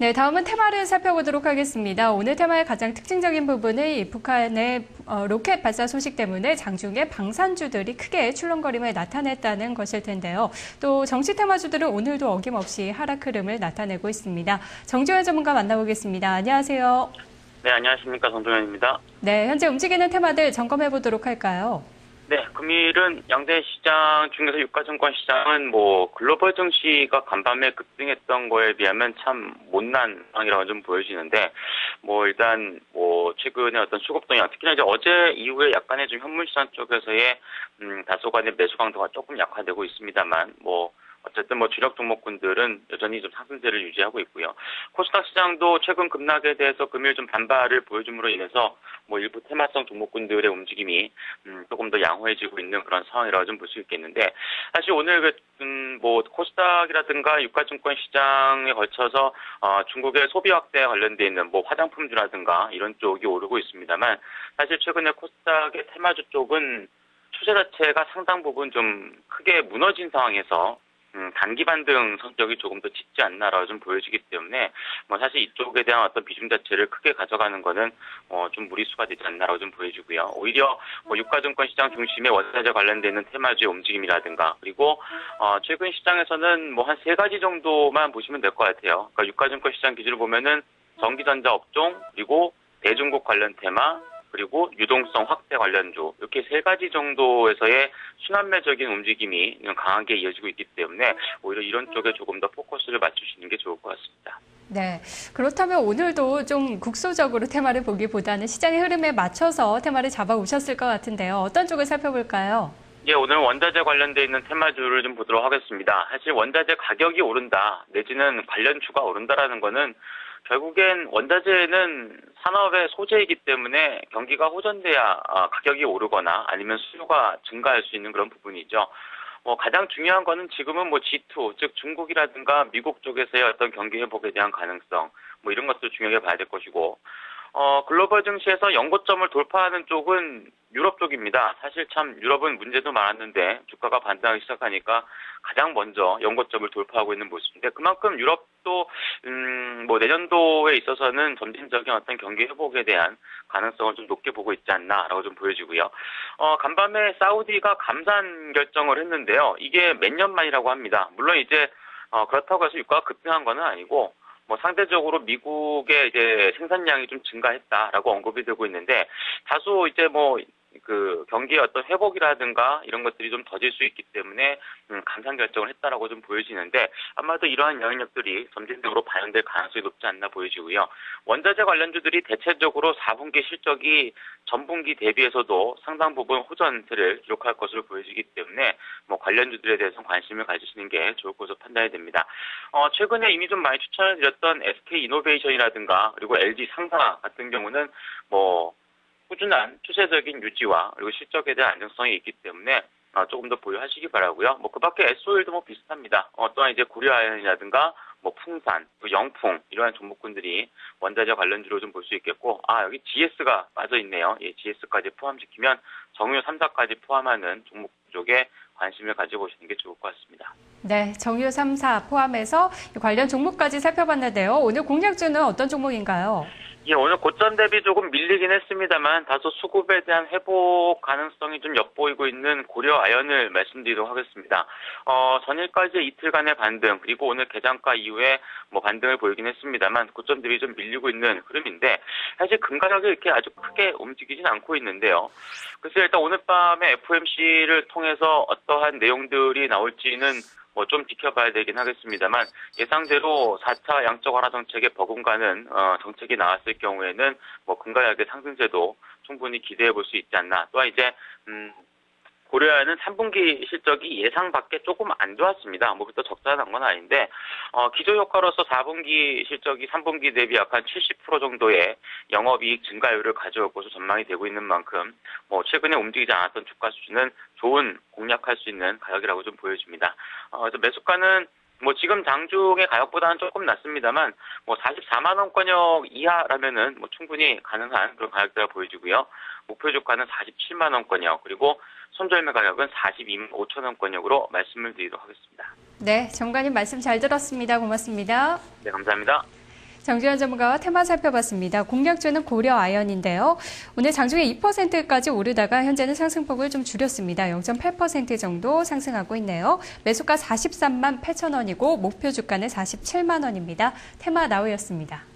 네, 다음은 테마를 살펴보도록 하겠습니다. 오늘 테마의 가장 특징적인 부분은 이 북한의 로켓 발사 소식 때문에 장중에 방산주들이 크게 출렁거림을 나타냈다는 것일 텐데요. 또 정치 테마주들은 오늘도 어김없이 하락 흐름을 나타내고 있습니다. 정주현 전문가 만나보겠습니다. 안녕하세요. 네, 안녕하십니까. 정종현입니다. 네, 현재 움직이는 테마들 점검해 보도록 할까요? 네, 금일은 양대 시장 중에서 유가증권 시장은 글로벌 증시가 간밤에 급등했던 거에 비하면 참 못난 상황이라고 좀 보여지는데, 일단 최근에 어떤 수급 동향, 특히나 이제 어제 이후에 약간의 좀 현물시장 쪽에서의 다소간의 매수 강도가 조금 약화되고 있습니다만, 어쨌든 주력 종목군들은 여전히 좀 상승세를 유지하고 있고요. 코스닥 시장도 최근 급락에 대해서 금일 좀 반발을 보여줌으로 인해서 일부 테마성 종목군들의 움직임이 조금 더 양호해지고 있는 그런 상황이라고 좀 볼 수 있겠는데, 사실 오늘 코스닥이라든가 유가증권 시장에 걸쳐서 중국의 소비 확대에 관련돼 있는 화장품주라든가 이런 쪽이 오르고 있습니다만, 사실 최근에 코스닥의 테마주 쪽은 추세 자체가 상당 부분 좀 크게 무너진 상황에서 단기 반등 성격이 조금 더 짙지 않나라고 좀 보여지기 때문에 사실 이쪽에 대한 어떤 비중 자체를 크게 가져가는 거는 좀 무리수가 되지 않나라고 좀 보여지고요. 오히려 유가증권 시장 중심의 원자재 관련돼 있는 테마주의 움직임이라든가, 그리고 최근 시장에서는 한 세 가지 정도만 보시면 될 것 같아요. 그러니까 유가증권 시장 기준으로 보면은 전기전자 업종, 그리고 대중국 관련 테마, 그리고 유동성 확대 관련주, 이렇게 세 가지 정도에서의 순환매적인 움직임이 강하게 이어지고 있기 때문에 오히려 이런 쪽에 조금 더 포커스를 맞추시는 게 좋을 것 같습니다. 네, 그렇다면 오늘도 좀 국소적으로 테마를 보기보다는 시장의 흐름에 맞춰서 테마를 잡아오셨을 것 같은데요. 어떤 쪽을 살펴볼까요? 예, 오늘 원자재 관련돼 있는 테마주를 좀 보도록 하겠습니다. 사실 원자재 가격이 오른다, 내지는 관련주가 오른다라는 거는 결국엔 원자재는 산업의 소재이기 때문에 경기가 호전돼야 가격이 오르거나 아니면 수요가 증가할 수 있는 그런 부분이죠. 가장 중요한 거는 지금은 G2, 즉 중국이라든가 미국 쪽에서의 어떤 경기 회복에 대한 가능성, 이런 것들 중요하게 봐야 될 것이고, 글로벌 증시에서 연고점을 돌파하는 쪽은 유럽 쪽입니다. 사실 참 유럽은 문제도 많았는데 주가가 반등하기 시작하니까 가장 먼저 연고점을 돌파하고 있는 모습인데, 그만큼 유럽도 내년도에 있어서는 점진적인 어떤 경기 회복에 대한 가능성을 좀 높게 보고 있지 않나라고 좀 보여지고요. 간밤에 사우디가 감산 결정을 했는데요. 이게 몇 년 만이라고 합니다. 물론 이제 그렇다고 해서 유가가 급등한 건 아니고, 상대적으로 미국의 이제 생산량이 좀 증가했다라고 언급이 되고 있는데, 다소 이제 경기의 어떤 회복이라든가 이런 것들이 좀 더딜 수 있기 때문에 감산 결정을 했다라고 좀 보여지는데, 아마도 이러한 영향력들이 점진적으로 반영될 가능성이 높지 않나 보여지고요. 원자재 관련주들이 대체적으로 4분기 실적이 전분기 대비해서도 상당 부분 호전세를 기록할 것으로 보여지기 때문에 관련주들에 대해서 관심을 가지시는 게 좋을 것으로 판단이 됩니다. 최근에 이미 좀 많이 추천을 드렸던 SK이노베이션이라든가 그리고 LG 상사 같은 경우는 꾸준한 추세적인 유지와 그리고 실적에 대한 안정성이 있기 때문에 조금 더 보유하시기 바라고요. 그 밖에 SO일도 비슷합니다. 또한 이제 고려아연이라든가 풍산, 영풍 이러한 종목군들이 원자재 관련주로 좀 볼 수 있겠고, 여기 GS가 빠져 있네요. 예, GS까지 포함시키면 정유 3사까지 포함하는 종목 쪽에 관심을 가져보시는 게 좋을 것 같습니다. 네, 정유 3사 포함해서 관련 종목까지 살펴봤는데요. 오늘 공략주는 어떤 종목인가요? 예, 오늘 고점 대비 조금 밀리긴 했습니다만 다소 수급에 대한 회복 가능성이 좀 엿보이고 있는 고려아연을 말씀드리도록 하겠습니다. 전일까지 이틀간의 반등, 그리고 오늘 개장가 이후에 반등을 보이긴 했습니다만 고점 대비 좀 밀리고 있는 흐름인데, 사실 금 가격이 이렇게 아주 크게 움직이진 않고 있는데요. 그래서 일단 오늘 밤에 FOMC를 통해서 어떠한 내용들이 나올지는 좀 지켜봐야 되긴 하겠습니다만, 예상대로 4차 양적 완화 정책에 버금가는 정책이 나왔을 경우에는 금가격의 상승세도 충분히 기대해 볼 수 있지 않나. 또한 이제 고려아연은 3분기 실적이 예상 밖에 조금 안 좋았습니다. 그렇다 적자난 건 아닌데, 기저 효과로서 4분기 실적이 3분기 대비 약한 70% 정도의 영업이익 증가율을 가져올 것으로 전망이 되고 있는 만큼, 최근에 움직이지 않았던 주가 수준은 좋은 공략할 수 있는 가격이라고 좀 보여집니다. 그래서 매수가는 지금 장중의 가격보다는 조금 낮습니다만, 44만 원권역 이하라면은 충분히 가능한 그런 가격대가 보여지고요. 목표 주가는 47만 원권역, 그리고 손절매 가격은 42만 5천 원권역으로 말씀을 드리도록 하겠습니다. 네, 정관님 말씀 잘 들었습니다. 고맙습니다. 네, 감사합니다. 정주현 전문가와 테마 살펴봤습니다. 공략주는 고려아연인데요. 오늘 장중에 2%까지 오르다가 현재는 상승폭을 좀 줄였습니다. 0.8% 정도 상승하고 있네요. 매수가 43만 8천 원이고 목표 주가는 47만 원입니다. 테마 나우였습니다.